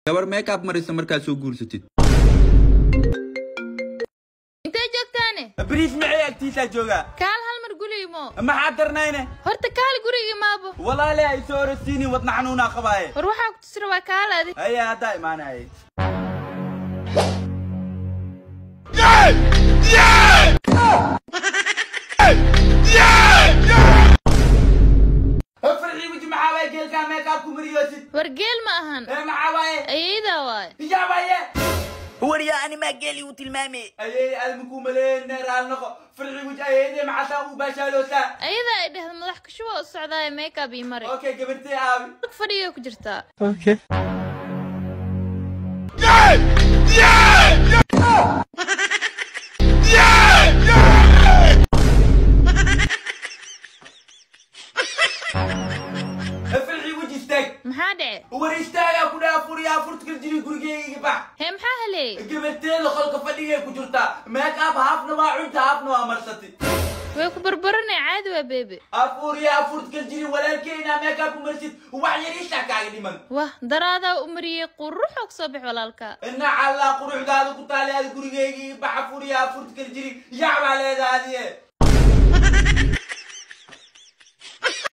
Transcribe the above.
gabar make up maraysa markaa soo guursatid intee joogtaane bariis macay agtiisa jooga kaal hal mar guriimo ma xadarnayne horta kaal guriga maabo walaale ay soo rasiini wadna xanuuna qabaaye war waxa ku tusira waa kaalaadi haya hada imaanay wargeel ma ahan ayayda waay وريا أنا ما قالي وتلمامي أيه المكو ملين نار نقو فرعي وجه أيه معسا وباشالوسا ayada ay dhahdo madax ka shubo socdaa makeup ii mari أوكي قبرتي أبي fadhiyo ku jirtaa أوكي فرعي وجه استاك maxaa dhace وريستايا كنا فوريا فرتك الجري قرقي يبع hee maxaa helay قبرتي لخلق فديه كجرتا ميك اب هافنا ما عدت هافنا مرستي way ku barbaranay caadi waa beebe أفوريا فرتك الجري ولكن ميك اب مرست وعيريش لك من wah daraada u mariyay quruxo ku soo bix walaalka إن على قروح هذا كتالي هذا قرقي يبع فوريا فرتك الجري يعب على هذه